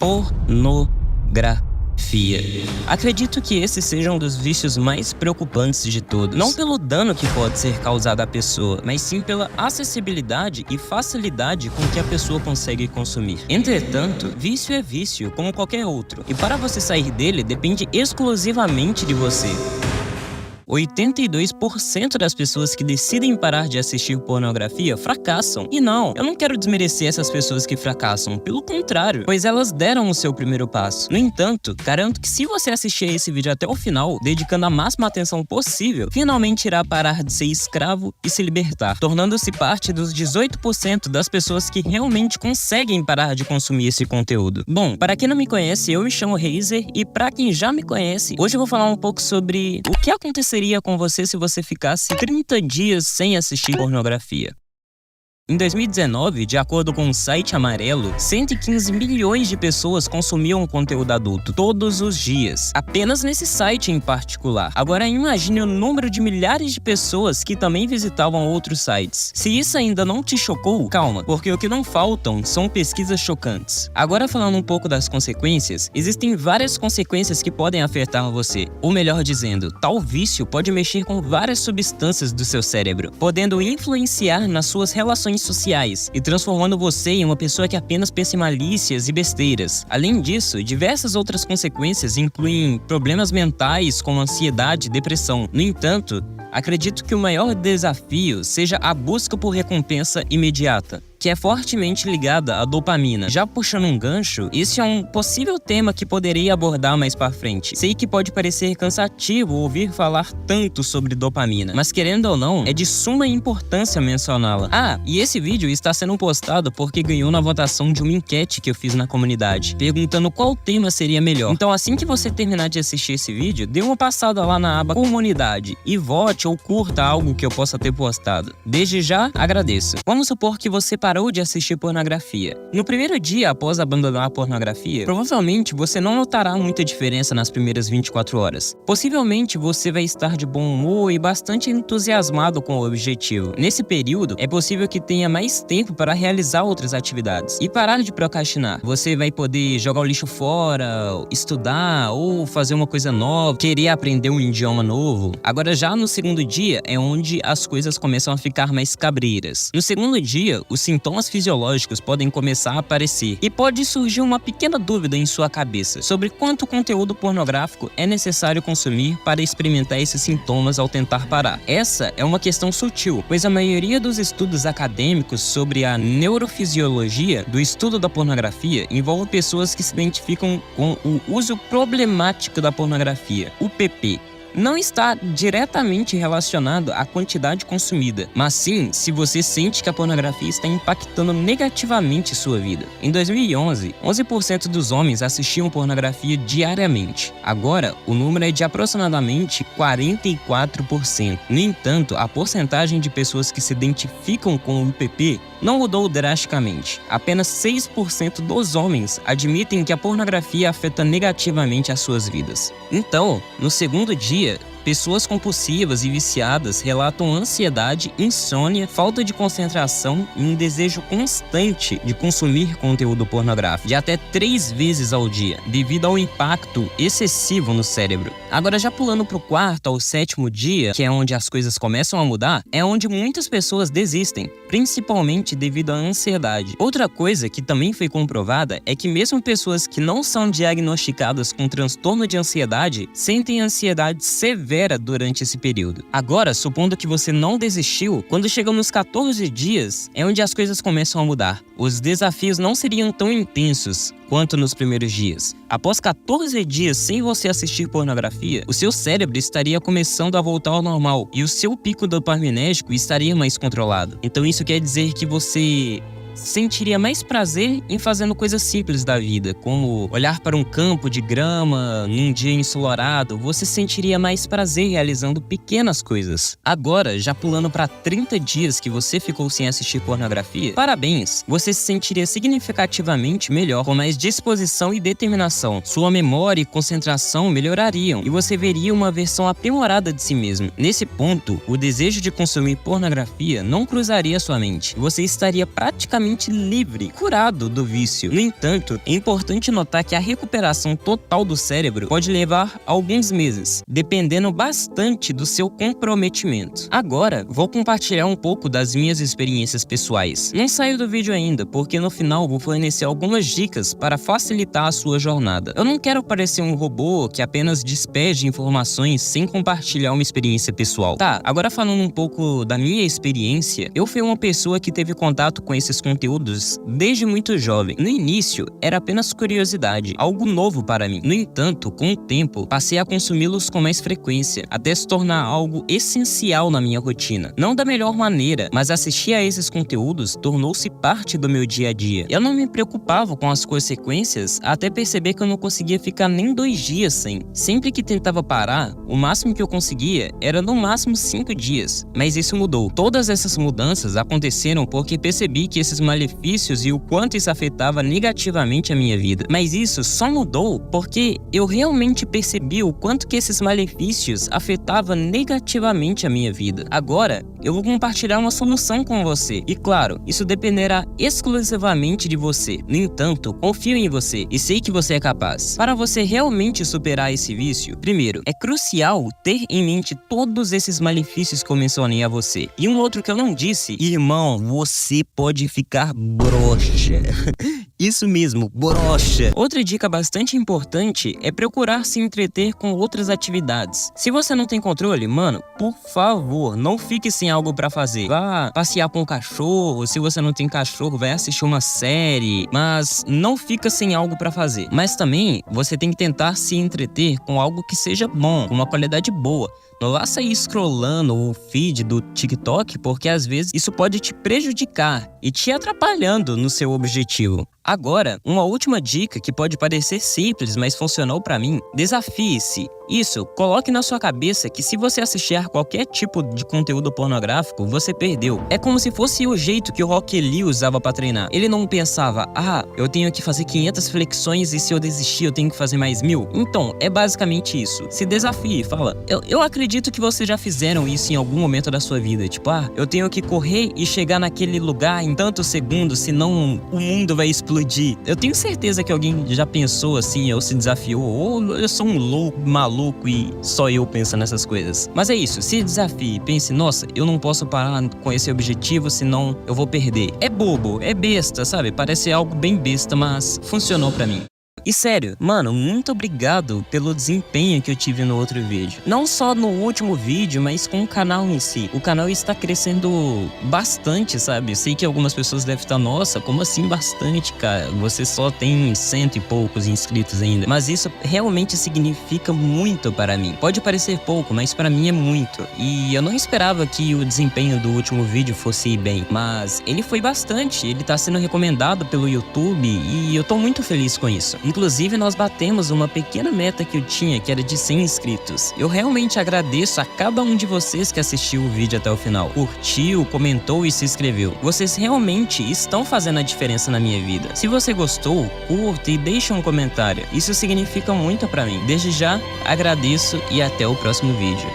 pornografia. Acredito que esse seja um dos vícios mais preocupantes de todos. Não pelo dano que pode ser causado à pessoa, mas sim pela acessibilidade e facilidade com que a pessoa consegue consumir. Entretanto, vício é vício, como qualquer outro, e para você sair dele depende exclusivamente de você. 82% das pessoas que decidem parar de assistir pornografia fracassam. E não, eu não quero desmerecer essas pessoas que fracassam, pelo contrário, pois elas deram o seu primeiro passo. No entanto, garanto que se você assistir esse vídeo até o final, dedicando a máxima atenção possível, finalmente irá parar de ser escravo e se libertar, tornando-se parte dos 18% das pessoas que realmente conseguem parar de consumir esse conteúdo. Bom, para quem não me conhece, eu me chamo Razer, e para quem já me conhece, hoje eu vou falar um pouco sobre o que aconteceria com você se você ficasse 30 dias sem assistir pornografia. Em 2019, de acordo com o site Amarelo, 115 milhões de pessoas consumiam conteúdo adulto todos os dias, apenas nesse site em particular. Agora imagine o número de milhares de pessoas que também visitavam outros sites. Se isso ainda não te chocou, calma, porque o que não faltam são pesquisas chocantes. Agora falando um pouco das consequências, existem várias consequências que podem afetar você. Ou melhor dizendo, tal vício pode mexer com várias substâncias do seu cérebro, podendo influenciar nas suas relações sociais e transformando você em uma pessoa que apenas pensa em malícias e besteiras. Além disso, diversas outras consequências incluem problemas mentais como ansiedade e depressão. No entanto, acredito que o maior desafio seja a busca por recompensa imediata, que é fortemente ligada à dopamina. Já puxando um gancho, esse é um possível tema que poderia abordar mais pra frente. Sei que pode parecer cansativo ouvir falar tanto sobre dopamina, mas querendo ou não, é de suma importância mencioná-la. Ah, e esse vídeo está sendo postado porque ganhou na votação de uma enquete que eu fiz na comunidade, perguntando qual tema seria melhor. Então assim que você terminar de assistir esse vídeo, dê uma passada lá na aba comunidade e vote ou curta algo que eu possa ter postado. Desde já, agradeço. Vamos supor que você parou de assistir pornografia. No primeiro dia após abandonar a pornografia, provavelmente você não notará muita diferença nas primeiras 24 horas. Possivelmente você vai estar de bom humor e bastante entusiasmado com o objetivo. Nesse período, é possível que tenha mais tempo para realizar outras atividades e parar de procrastinar. Você vai poder jogar o lixo fora, estudar ou fazer uma coisa nova, querer aprender um idioma novo. Agora já no segundo dia é onde as coisas começam a ficar mais cabreiras. No segundo dia, os sintomas fisiológicos podem começar a aparecer e pode surgir uma pequena dúvida em sua cabeça sobre quanto conteúdo pornográfico é necessário consumir para experimentar esses sintomas ao tentar parar. Essa é uma questão sutil, pois a maioria dos estudos acadêmicos sobre a neurofisiologia do estudo da pornografia envolve pessoas que se identificam com o uso problemático da pornografia, o PP. Não está diretamente relacionado à quantidade consumida, mas sim se você sente que a pornografia está impactando negativamente sua vida. Em 2011, 11% dos homens assistiam pornografia diariamente. Agora, o número é de aproximadamente 44%. No entanto, a porcentagem de pessoas que se identificam com o PP não mudou drasticamente. Apenas 6% dos homens admitem que a pornografia afeta negativamente as suas vidas. Então, no segundo dia, pessoas compulsivas e viciadas relatam ansiedade, insônia, falta de concentração e um desejo constante de consumir conteúdo pornográfico, de até 3 vezes ao dia, devido ao impacto excessivo no cérebro. Agora, já pulando pro quarto ao sétimo dia, que é onde as coisas começam a mudar, é onde muitas pessoas desistem, principalmente devido à ansiedade. Outra coisa que também foi comprovada é que mesmo pessoas que não são diagnosticadas com transtorno de ansiedade sentem ansiedade severa durante esse período. Agora, supondo que você não desistiu, quando chegam nos 14 dias, é onde as coisas começam a mudar. Os desafios não seriam tão intensos quanto nos primeiros dias. Após 14 dias sem você assistir pornografia, o seu cérebro estaria começando a voltar ao normal e o seu pico dopaminérgico estaria mais controlado. Então isso quer dizer que você sentiria mais prazer em fazendo coisas simples da vida, como olhar para um campo de grama num dia ensolarado. Você sentiria mais prazer realizando pequenas coisas. Agora, já pulando para 30 dias que você ficou sem assistir pornografia, parabéns! Você se sentiria significativamente melhor, com mais disposição e determinação. Sua memória e concentração melhorariam e você veria uma versão aprimorada de si mesmo. Nesse ponto, o desejo de consumir pornografia não cruzaria sua mente. Você estaria praticamente completamente livre, curado do vício. No entanto, é importante notar que a recuperação total do cérebro pode levar alguns meses, dependendo bastante do seu comprometimento. Agora, vou compartilhar um pouco das minhas experiências pessoais. Não saiu do vídeo ainda, porque no final vou fornecer algumas dicas para facilitar a sua jornada. Eu não quero parecer um robô que apenas despeje informações sem compartilhar uma experiência pessoal. Tá, agora falando um pouco da minha experiência, eu fui uma pessoa que teve contato com esses conteúdos desde muito jovem. No início, era apenas curiosidade, algo novo para mim. No entanto, com o tempo, passei a consumi-los com mais frequência, até se tornar algo essencial na minha rotina. Não da melhor maneira, mas assistir a esses conteúdos tornou-se parte do meu dia a dia. Eu não me preocupava com as consequências até perceber que eu não conseguia ficar nem 2 dias sem. Sempre que tentava parar, o máximo que eu conseguia era no máximo 5 dias. Mas isso mudou. Todas essas mudanças aconteceram porque percebi que esses malefícios e o quanto isso afetava negativamente a minha vida. Mas isso só mudou porque eu realmente percebi o quanto que esses malefícios afetavam negativamente a minha vida. Agora, eu vou compartilhar uma solução com você. E claro, isso dependerá exclusivamente de você. No entanto, confio em você e sei que você é capaz. Para você realmente superar esse vício, primeiro, é crucial ter em mente todos esses malefícios que eu mencionei a você. E um outro que eu não disse, irmão, você pode ficar broxa. Isso mesmo, broxa. Outra dica bastante importante é procurar se entreter com outras atividades. Se você não tem controle, mano, por favor, não fique sem algo pra fazer. Vá passear com o cachorro, se você não tem cachorro, vai assistir uma série, mas não fica sem algo pra fazer. Mas também, você tem que tentar se entreter com algo que seja bom, com uma qualidade boa. Não vá sair scrollando o feed do TikTok, porque às vezes isso pode te prejudicar e te atrapalhando no seu objetivo. Agora, uma última dica que pode parecer simples, mas funcionou pra mim: desafie-se. Isso, coloque na sua cabeça que se você assistir a qualquer tipo de conteúdo pornográfico, você perdeu. É como se fosse o jeito que o Rock Lee usava pra treinar. Ele não pensava, eu tenho que fazer 500 flexões e se eu desistir eu tenho que fazer mais 1000. Então, é basicamente isso. Se desafie, fala, eu acredito que vocês já fizeram isso em algum momento da sua vida. Tipo, eu tenho que correr e chegar naquele lugar em tantos segundos, senão o mundo vai explodir. Eu tenho certeza que alguém já pensou assim, ou se desafiou, ou eu sou um louco, maluco e só eu penso nessas coisas. Mas é isso, se desafie, pense, nossa, eu não posso parar com esse objetivo, senão eu vou perder. É bobo, é besta, sabe? Parece algo bem besta, mas funcionou pra mim. E sério, mano, muito obrigado pelo desempenho que eu tive no outro vídeo. Não só no último vídeo, mas com o canal em si. O canal está crescendo bastante, sabe? Eu sei que algumas pessoas devem estar, nossa, como assim bastante, cara? Você só tem 100 e poucos inscritos ainda. Mas isso realmente significa muito para mim. Pode parecer pouco, mas para mim é muito. E eu não esperava que o desempenho do último vídeo fosse ir bem, mas ele foi bastante. Ele tá sendo recomendado pelo YouTube e eu tô muito feliz com isso. Inclusive, nós batemos uma pequena meta que eu tinha, que era de 100 inscritos. Eu realmente agradeço a cada um de vocês que assistiu o vídeo até o final. Curtiu, comentou e se inscreveu. Vocês realmente estão fazendo a diferença na minha vida. Se você gostou, curta e deixa um comentário. Isso significa muito pra mim. Desde já, agradeço e até o próximo vídeo.